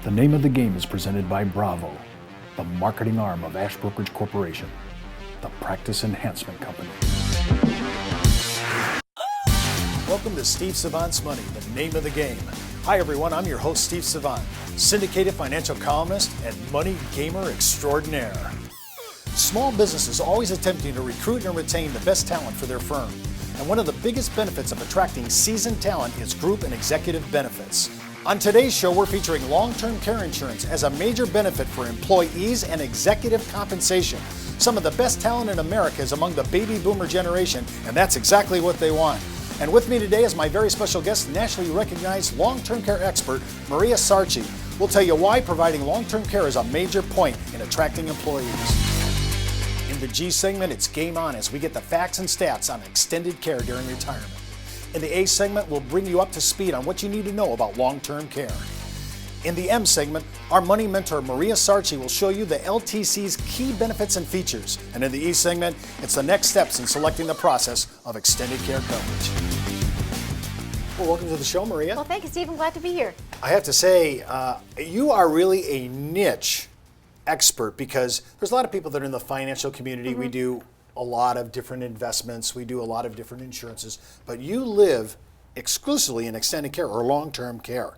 The Name of the Game is presented by Bravo, the marketing arm of Ash Brokerage Corporation, the practice enhancement company. Welcome to Steve Savant's Money, the name of the game. Hi everyone, I'm your host Steve Savant, syndicated financial columnist and money gamer extraordinaire. Small businesses are always attempting to recruit and retain the best talent for their firm. And one of the biggest benefits of attracting seasoned talent is group and executive benefits. On today's show, we're featuring long-term care insurance as a major benefit for employees and executive compensation. Some of the best talent in America is among the baby boomer generation, and that's exactly what they want. And with me today is my very special guest, nationally recognized long-term care expert, Maria Sarci. We'll tell you why providing long-term care is a major point in attracting employees. In the G segment, it's game on as we get the facts and stats on extended care during retirement. In the A segment, we'll bring you up to speed on what you need to know about long-term care. In the M segment, our money mentor Maria Sarci will show you the LTC's key benefits and features. And in the E segment, it's the next steps in selecting the process of extended care coverage. Well, welcome to the show, Maria. Well, thank you, Steve. I'm glad to be here. I have to say, you are really a niche expert because there's a lot of people that are in the financial community. We do a lot of different investments. We do a lot of different insurances, but you live exclusively in extended care or long-term care.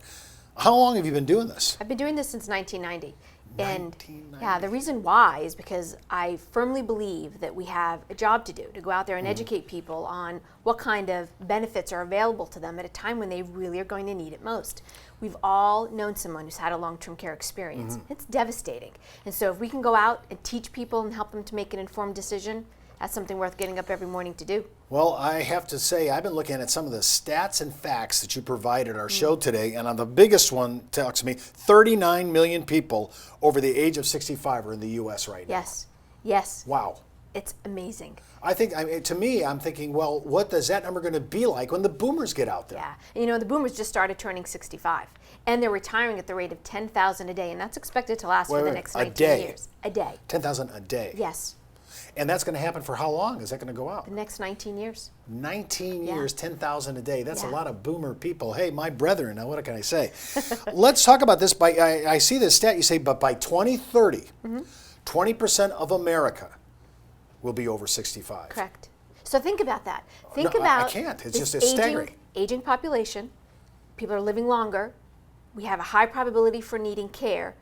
How long have you been doing this? I've been doing this since 1990. And yeah, the reason why is because I firmly believe that we have a job to do, to go out there and educate people on what kind of benefits are available to them at a time when they really are going to need it most. We've all known someone who's had a long-term care experience. It's devastating. And so if we can go out and teach people and help them to make an informed decision, that's something worth getting up every morning to do. Well, I have to say, I've been looking at some of the stats and facts that you provided our show today, and on the biggest one tells me 39 million people over the age of 65 are in the U.S. right now. Yes. Wow. It's amazing. To me, I'm thinking, well, what is that number going to be like when the boomers get out there? Yeah, and you know, the boomers just started turning 65, and they're retiring at the rate of 10,000 a day, and that's expected to last for the next 19 years. A day. 10,000 a day? Yes. And that's going to happen for how long? Is that going to go out? The next 19 years. 19 years, 10,000 a day. That's a lot of boomer people. Hey, my brethren, now what can I say? Let's talk about this. I see this stat, you say, but by 2030, 20% of America will be over 65. Correct. So think about that. I can't. It's just staggering. Aging population. People are living longer. We have a high probability for needing care.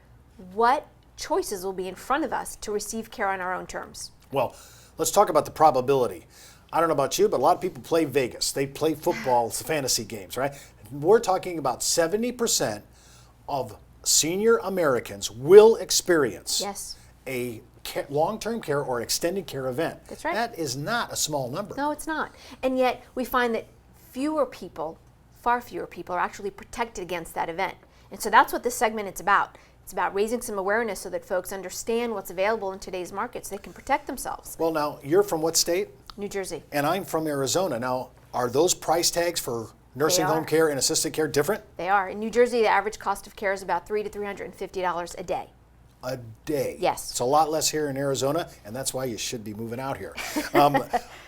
What choices will be in front of us to receive care on our own terms? Well, let's talk about the probability. I don't know about you, but a lot of people play Vegas. They play football, fantasy games, right? We're talking about 70% of senior Americans will experience a long-term care or extended care event. That's right. That is not a small number. No, it's not. And yet we find that far fewer people are actually protected against that event. And so that's what this segment is about. It's about raising some awareness so that folks understand what's available in today's market so they can protect themselves. Well, now, you're from what state? New Jersey. And I'm from Arizona. Now, are those price tags for nursing home care and assisted care different? They are. In New Jersey, the average cost of care is about $300 to $350 a day. A day. Yes. It's a lot less here in Arizona, and that's why you should be moving out here.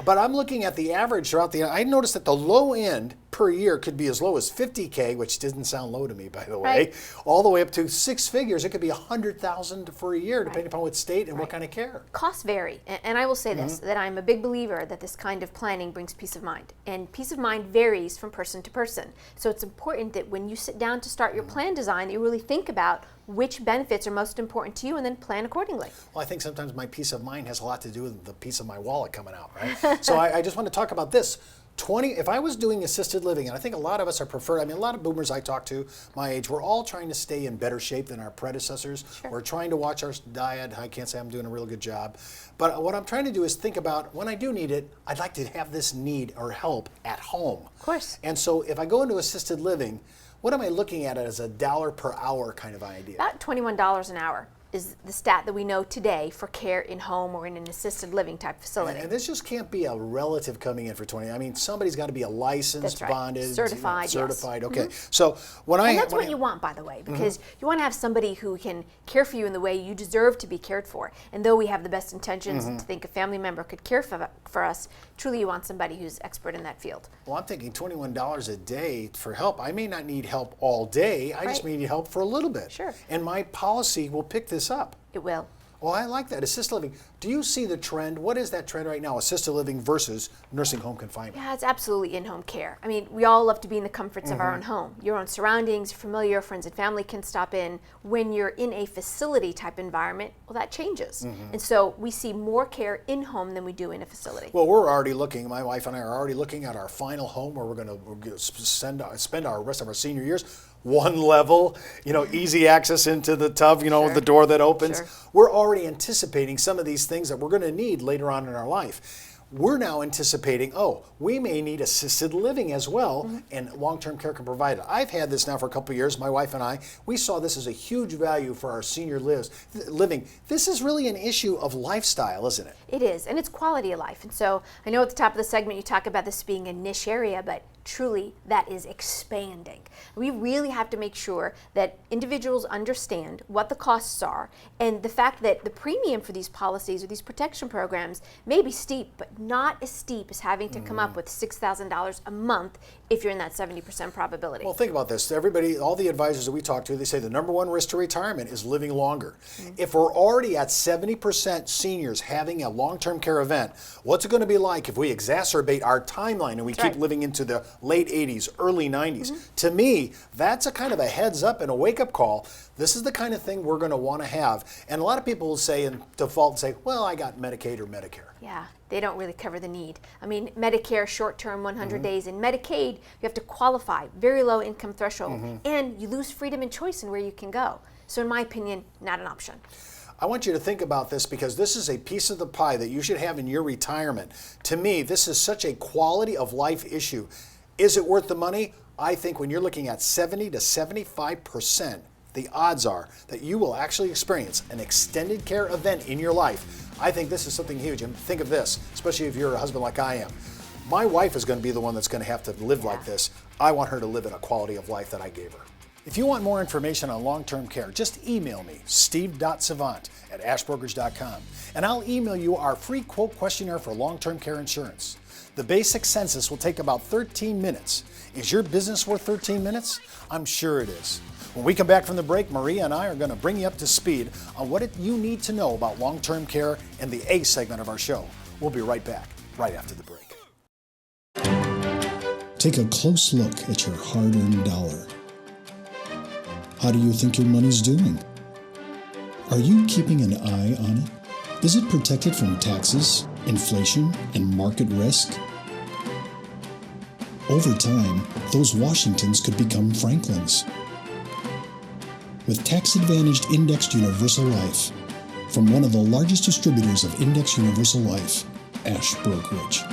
But I'm looking at the average throughout I noticed that the low end per year could be as low as $50K, which didn't sound low to me, by the way, all the way up to six figures. It could be $100,000 for a year, depending upon what state and what kind of care. Costs vary, and I will say this, that I'm a big believer that this kind of planning brings peace of mind. And peace of mind varies from person to person. So it's important that when you sit down to start your plan design, that you really think about which benefits are most important to you and then plan accordingly. Well, I think sometimes my peace of mind has a lot to do with the piece of my wallet coming out, right? So I just want to talk about this. If I was doing assisted living, and I think a lot of us are a lot of boomers I talk to, my age, we're all trying to stay in better shape than our predecessors. We're trying to watch our diet. I can't say I'm doing a real good job. But what I'm trying to do is think about when I do need it, I'd like to have this need or help at home. Of course. And so if I go into assisted living, what am I looking at as a dollar per hour kind of idea? About $21 an hour is the stat that we know today for care in home or in an assisted living type facility. And this just can't be a relative coming in for 20. I mean, somebody's got to be a licensed, That's right. bonded, certified. certified. Yes. Okay. So and that's what you want, by the way, because you want to have somebody who can care for you in the way you deserve to be cared for. And though we have the best intentions to think a family member could care for us, truly you want somebody who's expert in that field. Well, I'm thinking $21 a day for help. I may not need help all day. I just may need help for a little bit. Sure. And my policy will pick this up. It will. Well, I like that. Assisted living. Do you see the trend? What is that trend right now? Assisted living versus nursing home confinement? Yeah, it's absolutely in-home care. I mean, we all love to be in the comforts of our own home. Your own surroundings, familiar, friends and family can stop in. When you're in a facility type environment, well, that changes. And so we see more care in-home than we do in a facility. Well, we're already looking, my wife and I are already looking at our final home where we're going to spend our rest of our senior years. One level, easy access into the tub, the door that opens. Sure. We're already anticipating some of these things that we're going to need later on in our life. We're now anticipating, we may need assisted living as well, and long-term care can provide it. I've had this now for a couple of years. My wife and I, we saw this as a huge value for our senior living. This is really an issue of lifestyle, isn't it? It is, and it's quality of life. And so I know at the top of the segment you talk about this being a niche area, but truly that is expanding. We really have to make sure that individuals understand what the costs are and the fact that the premium for these policies or these protection programs may be steep, but not as steep as having to come up with $6,000 a month if you're in that 70% probability. Well, think about this. Everybody, all the advisors that we talk to, they say the number one risk to retirement is living longer. If we're already at 70% seniors having a long-term care event, what's it going to be like if we exacerbate our timeline and we keep living into the late 80s, early 90s? To me, that's a kind of a heads up and a wake-up call. This is the kind of thing we're going to want to have. And a lot of people will say in default, well, I got Medicaid or Medicare. Yeah, they don't really cover the need. I mean, Medicare short-term 100 days. In Medicaid, you have to qualify, very low income threshold, and you lose freedom and choice in where you can go. So in my opinion, not an option. I want you to think about this because this is a piece of the pie that you should have in your retirement. To me, this is such a quality of life issue. Is it worth the money? I think when you're looking at 70 to 75%, the odds are that you will actually experience an extended care event in your life. I think this is something huge. And think of this, especially if you're a husband like I am. My wife is going to be the one that's going to have to live like this. I want her to live in a quality of life that I gave her. If you want more information on long-term care, just email me, steve.savant@ashbrokerage.com, and I'll email you our free quote questionnaire for long-term care insurance. The basic census will take about 13 minutes. Is your business worth 13 minutes? I'm sure it is. When we come back from the break, Maria and I are going to bring you up to speed on what you need to know about long-term care in the A segment of our show. We'll be right back, right after the break. Take a close look at your hard-earned dollar. How do you think your money's doing? Are you keeping an eye on it? Is it protected from taxes, inflation, and market risk? Over time, those Washingtons could become Franklins. With tax-advantaged indexed universal life, from one of the largest distributors of indexed universal life, Ash Brokerage.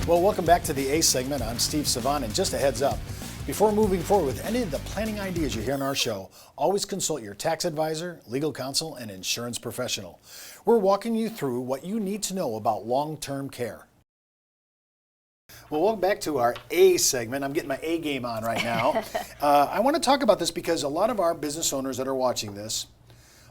Well, welcome back to the A segment. I'm Steve Savant, and just a heads up, before moving forward with any of the planning ideas you hear on our show, always consult your tax advisor, legal counsel, and insurance professional. We're walking you through what you need to know about long-term care. Well, welcome back to our A segment. I'm getting my A game on right now. I want to talk about this because a lot of our business owners that are watching this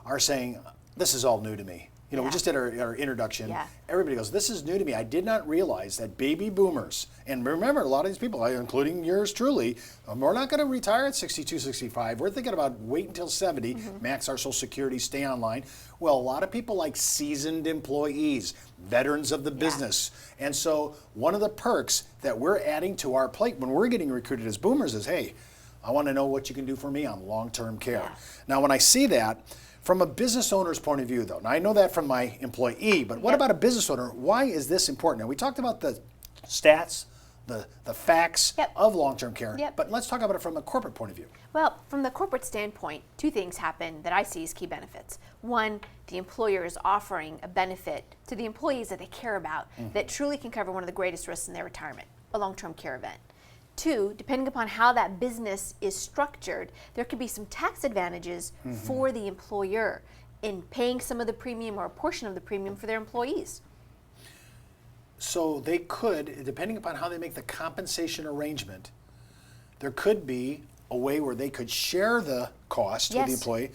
are saying, this is all new to me. We just did our introduction. Yeah. Everybody goes, this is new to me. I did not realize that baby boomers, and remember, a lot of these people, including yours truly, we're not going to retire at 62, 65. We're thinking about wait until 70, max our Social Security, stay online. Well, a lot of people like seasoned employees, veterans of the business. And so one of the perks that we're adding to our plate when we're getting recruited as boomers is, hey, I want to know what you can do for me on long-term care. Yeah. Now, when I see that, from a business owner's point of view, though, now I know that from my employee, but what about a business owner? Why is this important? Now, we talked about the stats, the facts of long-term care, but let's talk about it from a corporate point of view. Well, from the corporate standpoint, two things happen that I see as key benefits. One, the employer is offering a benefit to the employees that they care about that truly can cover one of the greatest risks in their retirement, a long-term care event. Two, depending upon how that business is structured, there could be some tax advantages for the employer in paying some of the premium or a portion of the premium for their employees. So they could, depending upon how they make the compensation arrangement, there could be a way where they could share the cost with the employee,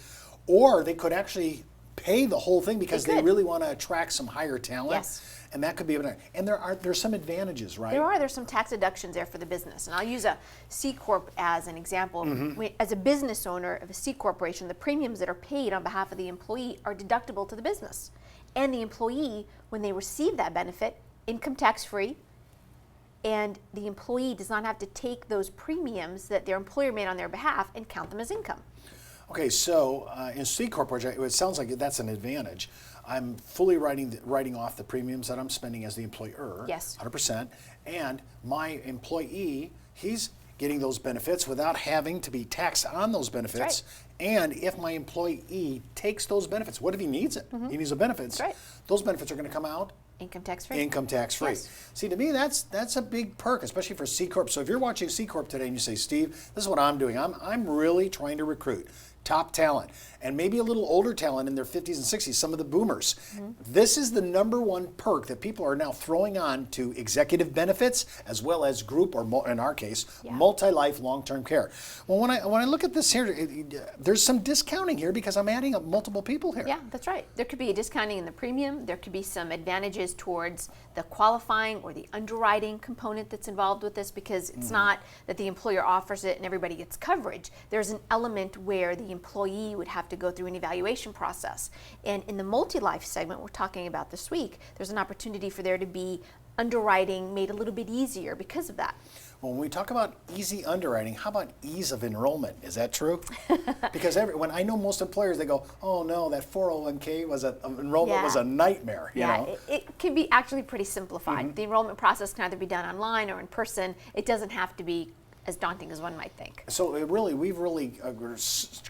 or they could actually pay the whole thing because they really want to attract some higher talent. Yes. And that could be, and there's some advantages, right? There's some tax deductions there for the business. And I'll use a C Corp as an example. As a business owner of a C Corporation, the premiums that are paid on behalf of the employee are deductible to the business. And the employee, when they receive that benefit, income tax free, and the employee does not have to take those premiums that their employer made on their behalf and count them as income. Okay, so in C Corporation, it sounds like that's an advantage. I'm fully writing off the premiums that I'm spending as the employer, 100%, and my employee, he's getting those benefits without having to be taxed on those benefits. And if my employee takes those benefits, what if he needs it? He needs the benefits. Those benefits are going to come out income tax free. Income tax free. See, to me, that's a big perk, especially for C Corp. So if you're watching C Corp today and you say, Steve, this is what I'm doing. I'm really trying to recruit top talent and maybe a little older talent in their 50s and 60s, some of the boomers. This is the number one perk that people are now throwing on to executive benefits as well as group, or in our case, multi-life long-term care. Well, when I look at this here, there's some discounting here because I'm adding up multiple people here. Yeah, that's right. There could be a discounting in the premium. There could be some advantages towards the qualifying or the underwriting component that's involved with this, because it's not that the employer offers it and everybody gets coverage. There's an element where the employee would have to go through an evaluation process. And in the multi-life segment we're talking about this week, there's an opportunity for there to be underwriting made a little bit easier because of that. Well, when we talk about easy underwriting, how about ease of enrollment? Is that true? Because when I know most employers, they go, oh no, that 401k enrollment was a nightmare. You know? It can be actually pretty simplified. The enrollment process can either be done online or in person. It doesn't have to be as daunting as one might think. So we've really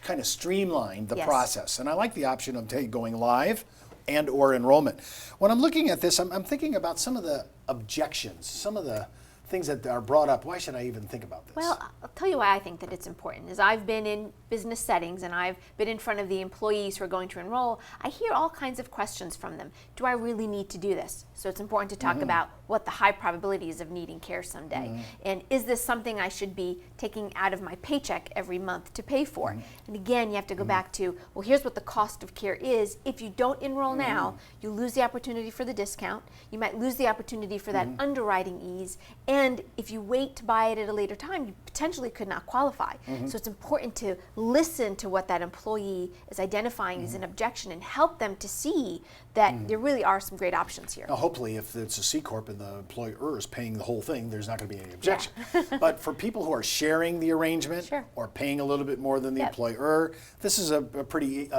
kind of streamlined the process, and I like the option of going live and or enrollment. When I'm looking at this, I'm thinking about some of the objections, some of the things that are brought up. Why should I even think about this? Well, I'll tell you why I think that it's important. Is I've been in business settings and I've been in front of the employees who are going to enroll. I hear all kinds of questions from them. Do I really need to do this? So it's important to talk about what the high probability is of needing care someday. And is this something I should be taking out of my paycheck every month to pay for? And again, you have to go back to, well, here's what the cost of care is. If you don't enroll now, you lose the opportunity for the discount. You might lose the opportunity for that underwriting ease. And if you wait to buy it at a later time, you potentially could not qualify. So it's important to listen to what that employee is identifying as an objection and help them to see that there really are some great options here. Now, hopefully, if it's a C Corp and the employer is paying the whole thing, there's not going to be any objection. But for people who are sharing the arrangement or paying a little bit more than the employer, this is a pretty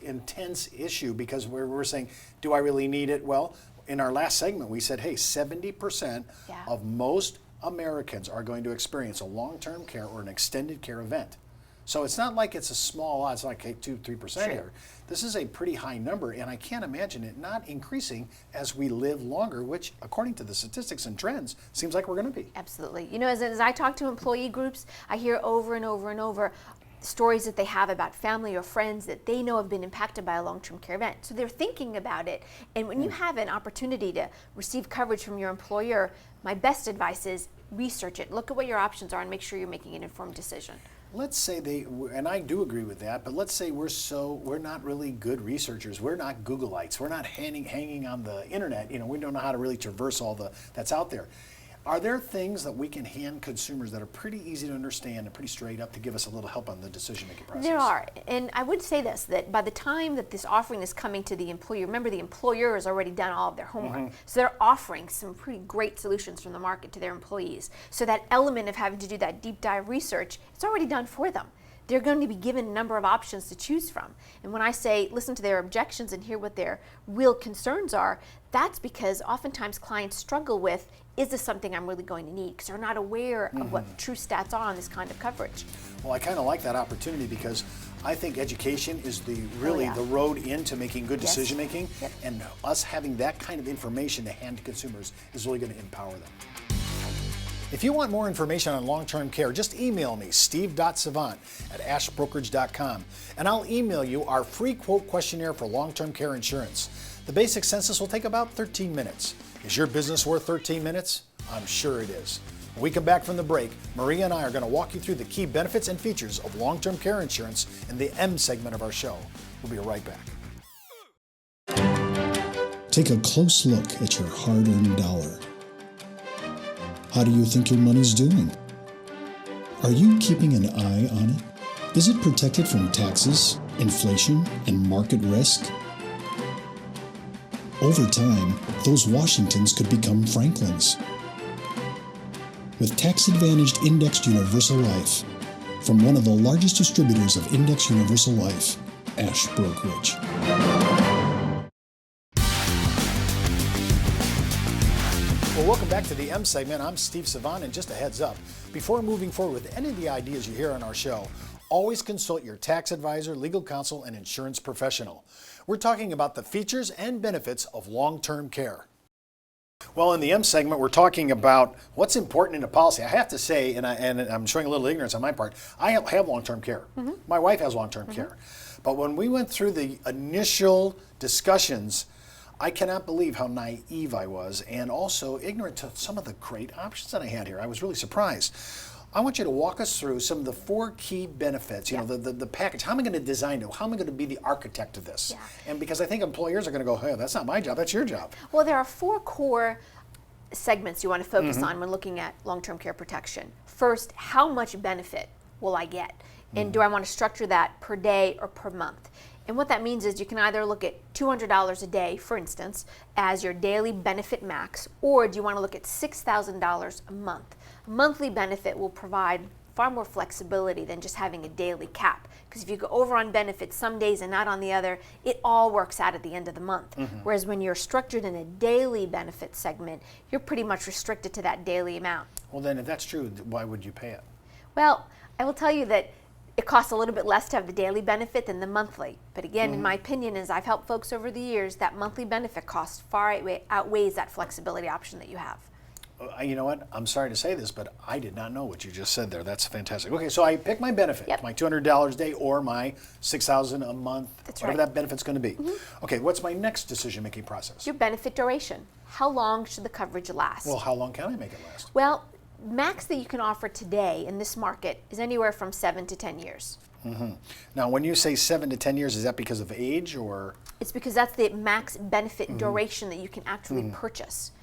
intense issue, because we're saying, do I really need it? Well, in our last segment, we said, hey, 70% of most Americans are going to experience a long-term care or an extended care event. So it's not like it's a small odds, like 2-3% here. This is a pretty high number, and I can't imagine it not increasing as we live longer, which, according to the statistics and trends, seems like we're going to be. Absolutely. You know, as I talk to employee groups, I hear over and over and over stories that they have about family or friends that they know have been impacted by a long-term care event. So they're thinking about it. And when you have an opportunity to receive coverage from your employer, my best advice is research it. Look at what your options are and make sure you're making an informed decision. Let's say and I do agree with that, but let's say we're not really good researchers. We're not Googleites. We're not hanging on the internet. You know, we don't know how to really traverse all that's out there. Are there things that we can hand consumers that are pretty easy to understand and pretty straight up to give us a little help on the decision-making process? There are, and I would say this, that by the time that this offering is coming to the employer, remember the employer has already done all of their homework, so they're offering some pretty great solutions from the market to their employees. So that element of having to do that deep dive research, it's already done for them. They're going to be given a number of options to choose from. And when I say listen to their objections and hear what their real concerns are, that's because oftentimes clients struggle with, is this something I'm really going to need? Because they're not aware of what the true stats are on this kind of coverage. Well, I kind of like that opportunity, because I think education is the road into making good decision making, and us having that kind of information to hand to consumers is really going to empower them. If you want more information on long-term care, just email me, steve.savant@ashbrokerage.com, and I'll email you our free quote questionnaire for long-term care insurance. The basic census will take about 13 minutes. Is your business worth 13 minutes? I'm sure it is. When we come back from the break, Maria and I are going to walk you through the key benefits and features of long-term care insurance in the M segment of our show. We'll be right back. Take a close look at your hard-earned dollar. How do you think your money's doing? Are you keeping an eye on it? Is it protected from taxes, inflation, and market risk? Over time, those Washingtons could become Franklins. With tax-advantaged indexed universal life from one of the largest distributors of indexed universal life, Ash Brokerage. Well, welcome back to the M segment. I'm Steve Savant, and just a heads up, before moving forward with any of the ideas you hear on our show, always consult your tax advisor, legal counsel, and insurance professional. We're talking about the features and benefits of long-term care. Well, in the M segment, we're talking about what's important in a policy. I have to say, and I'm showing a little ignorance on my part, I have long-term care. My wife has long-term care. But when we went through the initial discussions, I cannot believe how naive I was and also ignorant to some of the great options that I had here. I was really surprised. I want you to walk us through some of the 4 key benefits, you know, the package. How am I going to design it? How am I going to be the architect of this? And because I think employers are going to go, hey, that's not my job, that's your job. Well, there are 4 core segments you want to focus on when looking at long-term care protection. First, how much benefit will I get? And do I want to structure that per day or per month? And what that means is you can either look at $200 a day, for instance, as your daily benefit max, or do you want to look at $6,000 a month? A monthly benefit will provide far more flexibility than just having a daily cap. Because if you go over on benefits some days and not on the other, it all works out at the end of the month. Whereas when you're structured in a daily benefit segment, you're pretty much restricted to that daily amount. Well, then if that's true, why would you pay it? Well, I will tell you that it costs a little bit less to have the daily benefit than the monthly. But again, in my opinion, as I've helped folks over the years, that monthly benefit cost far outweighs that flexibility option that you have. You know what? I'm sorry to say this, but I did not know what you just said there. That's fantastic. Okay, so I pick my benefit, my $200 a day or my $6,000 a month, whatever that benefit's going to be. Okay, what's my next decision-making process? Your benefit duration. How long should the coverage last? Well, how long can I make it last? Well, max that you can offer today in this market is anywhere from 7 to 10 years. Now, when you say 7 to 10 years, is that because of age or? It's because that's the max benefit duration that you can actually purchase.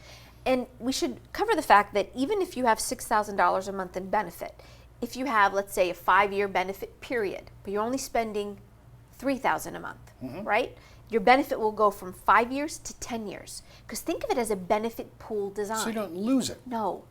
And we should cover the fact that even if you have $6,000 a month in benefit, if you have, let's say, a 5-year benefit period, but you're only spending $3,000 a month, right? Your benefit will go from 5 years to 10 years. Because think of it as a benefit pool design. So you don't lose it? No.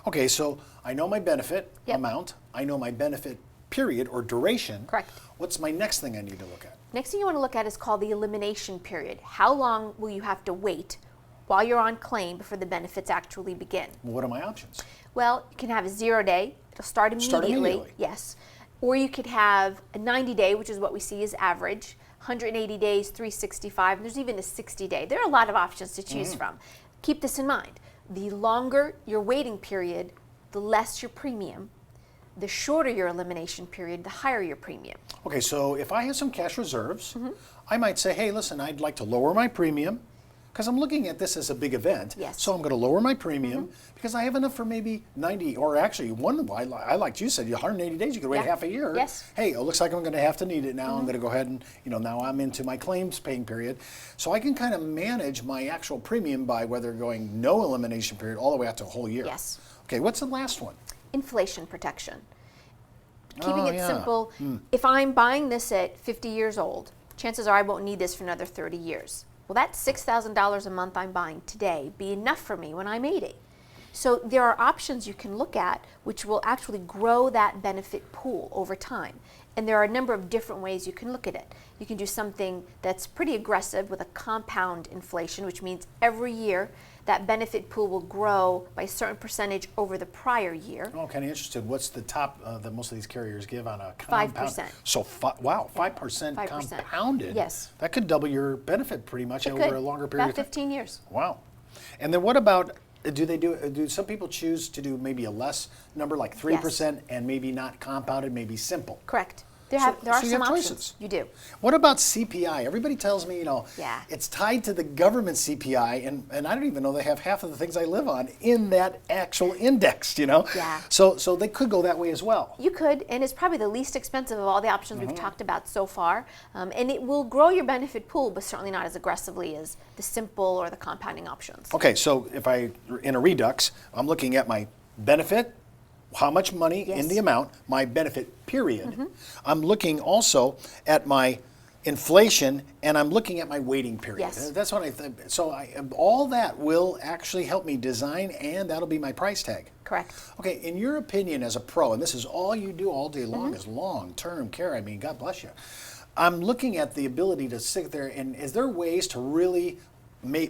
Okay, so I know my benefit amount. I know my benefit period or duration. Correct. What's my next thing I need to look at? Next thing you want to look at is called the elimination period. How long will you have to wait while you're on claim before the benefits actually begin? What are my options? Well, you can have a 0-day. It'll start immediately. Yes. Or you could have a 90-day, which is what we see as average, 180 days, 365, and there's even a 60-day. There are a lot of options to choose from. Keep this in mind. The longer your waiting period, the less your premium. The shorter your elimination period, the higher your premium. Okay, so if I have some cash reserves, I might say, hey, listen, I'd like to lower my premium because I'm looking at this as a big event. So I'm going to lower my premium because I have enough for maybe 90, or actually I like you said, 180 days, you could wait half a year. Hey, it looks like I'm going to have to need it now. I'm going to go ahead and, now I'm into my claims paying period. So I can kind of manage my actual premium by whether going no elimination period all the way out to a whole year. Okay, what's the last one? Inflation protection. Keeping it simple, if I'm buying this at 50 years old, chances are I won't need this for another 30 years. Will that $6,000 a month I'm buying today be enough for me when I'm 80? So there are options you can look at which will actually grow that benefit pool over time. And there are a number of different ways you can look at it. You can do something that's pretty aggressive with a compound inflation, which means every year that benefit pool will grow by a certain percentage over the prior year. Oh, I'm kind of interested. What's the top that most of these carriers give on a compound? 5%. So, 5% compounded? Yes. That could double your benefit pretty much over a longer period of time. About 15 years. Wow. And then what about Do some people choose to do maybe a less number, like 3%, and maybe not compounded, maybe simple? Correct. There So are you some have options. choices. You do. What about CPI? Everybody tells me, Yeah. it's tied to the government CPI, and I don't even know they have half of the things I live on in that actual index, Yeah. So they could go that way as well. You could, and it's probably the least expensive of all the options Mm-hmm. we've talked about so far. And it will grow your benefit pool, but certainly not as aggressively as the simple or the compounding options. Okay, so if in a redux, I'm looking at my benefit, how much money Yes. in the amount, my benefit period. I'm looking also at my inflation, and I'm looking at my waiting period. Yes. That's what I think. So all that will actually help me design, and that'll be my price tag. Correct. Okay, in your opinion as a pro, and this is all you do all day long is long-term care, I mean, God bless you. I'm looking at the ability to sit there, and is there ways to really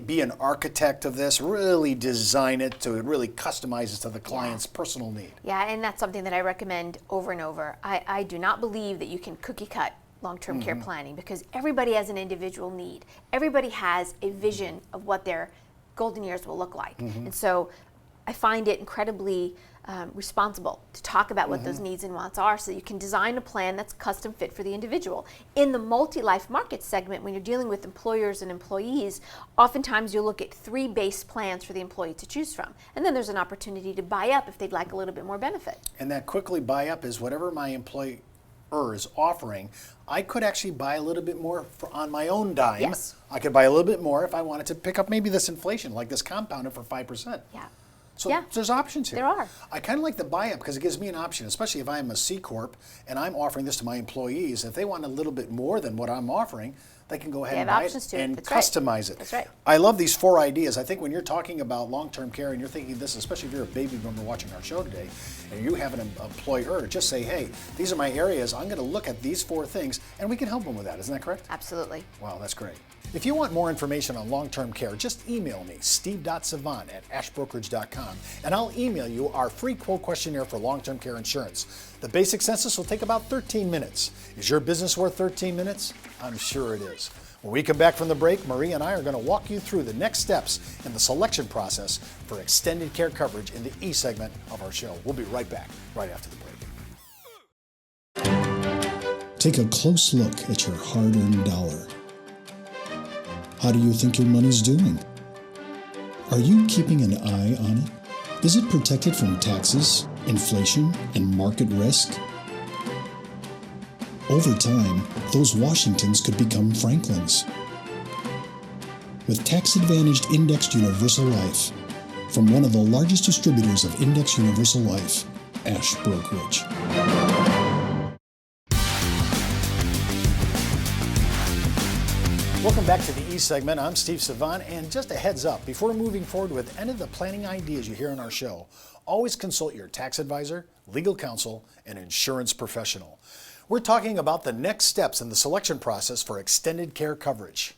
be an architect of this, really design it to really customize it to the client's personal need? Yeah, and that's something that I recommend over and over. I do not believe that you can cookie cut long-term care planning because everybody has an individual need. Everybody has a vision of what their golden years will look like. And so I find it incredibly responsible to talk about what those needs and wants are so that you can design a plan that's custom fit for the individual. In the multi-life market segment, when you're dealing with employers and employees, oftentimes you'll look at 3 base plans for the employee to choose from. And then there's an opportunity to buy up if they'd like a little bit more benefit. And that quickly buy up is whatever my employer is offering. I could actually buy a little bit more on my own dime. Yes. I could buy a little bit more if I wanted to pick up maybe this inflation, like this compounded for 5%. Yeah. So Yeah. there's options here. There are. I kind of like the buy-up because it gives me an option, especially if I'm a C Corp and I'm offering this to my employees. If they want a little bit more than what I'm offering, they can go ahead They and have buy options it to it. and That's right. customize it. That's right. I love these 4 ideas. I think when you're talking about long-term care and you're thinking this, especially if you're a baby boomer watching our show today, and you have an employer, just say, hey, these are my areas. I'm going to look at these 4 things, and we can help them with that. Isn't that correct? Absolutely. Wow, that's great. If you want more information on long-term care, just email me, steve.savant@ashbrokerage.com, and I'll email you our free quote questionnaire for long-term care insurance. The basic census will take about 13 minutes. Is your business worth 13 minutes? I'm sure it is. When we come back from the break, Maria and I are going to walk you through the next steps in the selection process for extended care coverage in the E segment of our show. We'll be right back, right after the break. Take a close look at your hard-earned dollar. How do you think your money's doing? Are you keeping an eye on it? Is it protected from taxes, inflation, and market risk? Over time, those Washingtons could become Franklins. With tax-advantaged indexed universal life, from one of the largest distributors of indexed universal life, Ash Brokerage. Welcome back to the E segment. I'm Steve Savant, and just a heads up, before moving forward with any of the planning ideas you hear on our show, always consult your tax advisor, legal counsel, and insurance professional. We're talking about the next steps in the selection process for extended care coverage.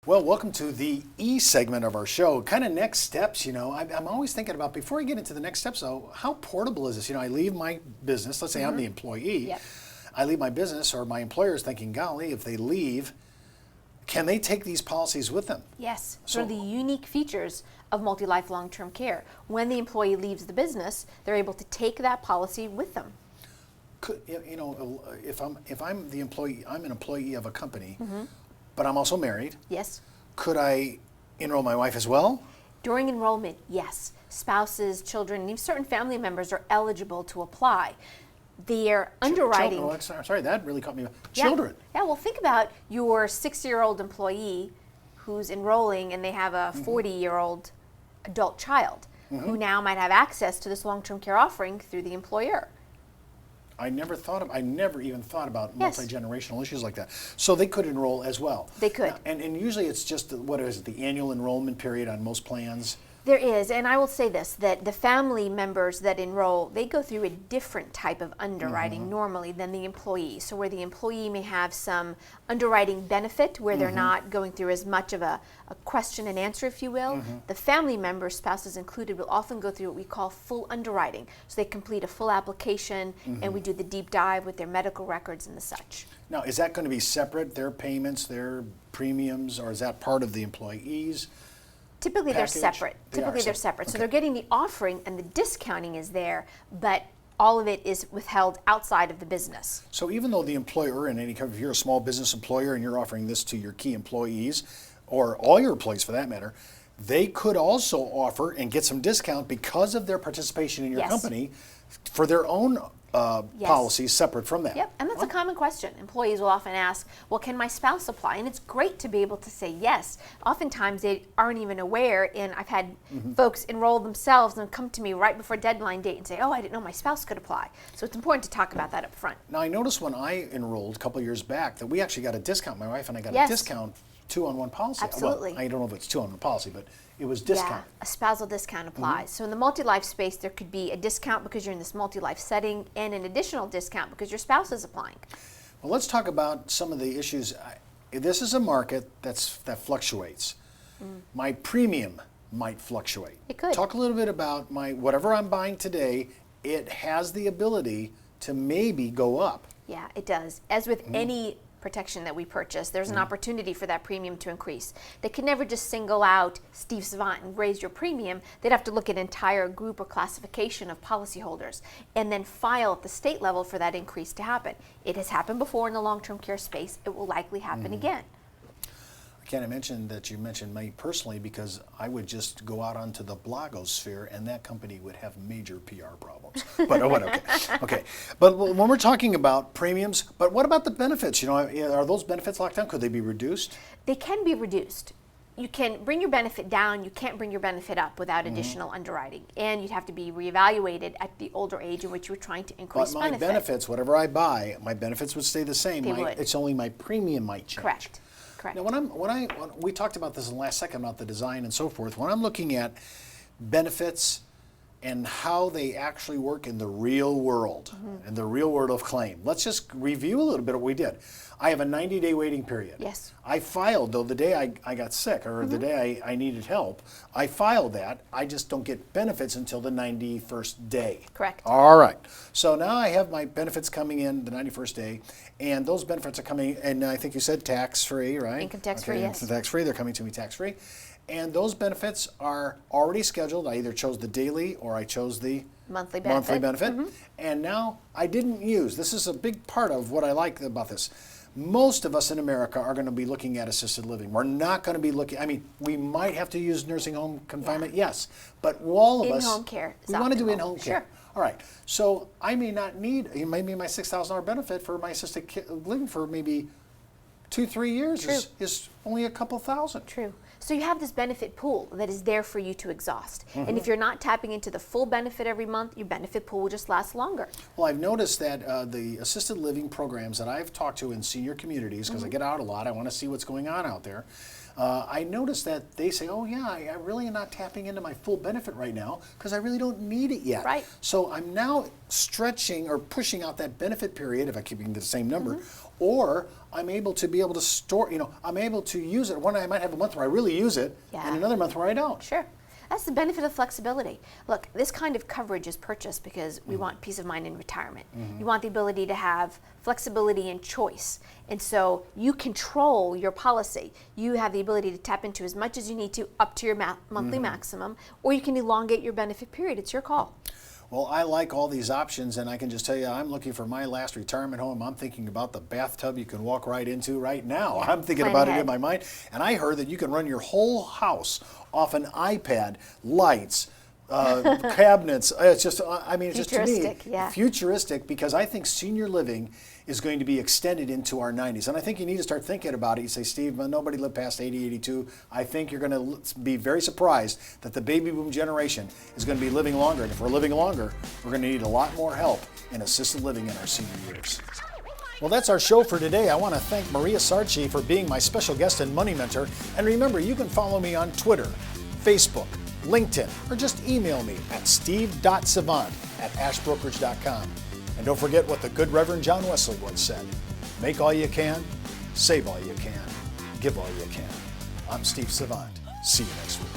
Well, welcome to the E segment of our show. Kind of next steps, I'm always thinking about, before I get into the next steps though, how portable is this? I leave my business, let's say I'm the employee, Yep. I leave my business, or my employer is thinking, golly, if they leave, can they take these policies with them? Yes, So- so the unique features of multi-life long-term care. When the employee leaves the business, they're able to take that policy with them. Could, if I'm the employee, I'm an employee of a company, but I'm also married, Yes. could I enroll my wife as well? During enrollment, yes. Spouses, children, and even certain family members are eligible to apply. Their underwriting. Sorry, that really caught me. Yeah. Children. Yeah, well, think about your 60-year-old employee who's enrolling and they have a 40-year-old adult child who now might have access to this long-term care offering through the employer. I never even thought about Yes. multi-generational issues like that. So they could enroll as well. They could. Now, and usually it's just, the annual enrollment period on most plans? There is, and I will say this, that the family members that enroll, they go through a different type of underwriting normally than the employee. So where the employee may have some underwriting benefit where they're not going through as much of a question and answer, if you will, the family members, spouses included, will often go through what we call full underwriting. So they complete a full application and we do the deep dive with their medical records and the such. Now, is that going to be separate, their payments, their premiums, or is that part of the employees? Typically they're package? separate. They're separate. So they're getting the offering and the discounting is there, but all of it is withheld outside of the business. So even though the employer, in any kind of, if you're a small business employer and you're offering this to your key employees, or all your employees for that matter, they could also offer and get some discount because of their participation in your Yes. company for their own policies separate from that. Yep, and that's a common question. Employees will often ask, well, can my spouse apply? And it's great to be able to say yes. Oftentimes they aren't even aware, and I've had folks enroll themselves and come to me right before deadline date and say, oh, I didn't know my spouse could apply. So it's important to talk about that up front. Now I noticed when I enrolled a couple of years back that we actually got a discount. My wife and I got Yes. a discount 2-on-1 policy. Absolutely. Well, I don't know if it's 2-on-1 policy, but it was discount. Yeah, a spousal discount applies. So in the multi-life space, there could be a discount because you're in this multi-life setting and an additional discount because your spouse is applying. Well, let's talk about some of the issues. This is a market that fluctuates. My premium might fluctuate. It could. Talk a little bit about whatever I'm buying today. It has the ability to maybe go up. Yeah, it does. As with any protection that we purchase, there's an opportunity for that premium to increase. They can never just single out Steve Savant and raise your premium. They'd have to look at an entire group or classification of policyholders and then file at the state level for that increase to happen. It has happened before in the long-term care space. It will likely happen again. I can't mention that you mentioned me personally because I would just go out onto the blogosphere and that company would have major PR problems. But okay. But when we're talking about premiums, but what about the benefits? You know, are those benefits locked down? Could they be reduced? They can be reduced. You can bring your benefit down. You can't bring your benefit up without additional underwriting. And you'd have to be reevaluated at the older age in which you're trying to increase But my benefits, whatever I buy, my benefits would stay the same. They would. It's only my premium might change. Correct. Now, when we talked about this in the last second about the design and so forth, when I'm looking at benefits and how they actually work in the real world, in the real world of claim, let's just review a little bit of what we did. I have a 90-day waiting period. Yes. I filed, though, the day I got sick or the day I needed help, I filed that. I just don't get benefits until the 91st day. Correct. All right. So now I have my benefits coming in the 91st day, and those benefits are coming, and I think you said tax-free, right? Income tax-free, yes. Income tax-free. They're coming to me tax-free. And those benefits are already scheduled. I either chose the daily or I chose the monthly benefit. And now I didn't use, this is a big part of what I like about this. Most of us in America are going to be looking at assisted living. We're not going to be looking, I mean, we might have to use nursing home confinement, yes. But all of us, in-home care is we want to do optimal. in-home care. Sure. All right. So I may not need, maybe my $6,000 benefit for my assisted living for maybe 2-3 years is only a couple thousand. True. So you have this benefit pool that is there for you to exhaust. And if you're not tapping into the full benefit every month, your benefit pool will just last longer. Well, I've noticed that the assisted living programs that I've talked to in senior communities, because I get out a lot, I want to see what's going on out there. I noticed that they say, oh yeah, I really am not tapping into my full benefit right now because I really don't need it yet. Right. So I'm now stretching or pushing out that benefit period if I'm keeping the same number, or I'm able to store, I'm able to use it. One, I might have a month where I really use it, and another month where I don't. Sure. That's the benefit of flexibility. Look, this kind of coverage is purchased because we want peace of mind in retirement. You want the ability to have flexibility and choice. And so you control your policy. You have the ability to tap into as much as you need to up to your monthly maximum, or you can elongate your benefit period. It's your call. Well, I like all these options, and I can just tell you, I'm looking for my last retirement home. I'm thinking about the bathtub you can walk right into right now. Yeah, I'm thinking plan about ahead. it in my mind. And I heard that you can run your whole house off an iPad, lights, cabinets. It's just, it's just to me, Futuristic, yeah. futuristic, because I think senior living is going to be extended into our 90s. And I think you need to start thinking about it. You say, Steve, nobody lived past 80, 82. I think you're going to be very surprised that the baby boom generation is going to be living longer. And if we're living longer, we're going to need a lot more help in assisted living in our senior years. Well, that's our show for today. I want to thank Maria Sarci for being my special guest and money mentor. And remember, you can follow me on Twitter, Facebook, LinkedIn, or just email me at steve.savant@ashbrokerage.com. And don't forget what the good Reverend John Wesley once said: make all you can, save all you can, give all you can. I'm Steve Savant. See you next week.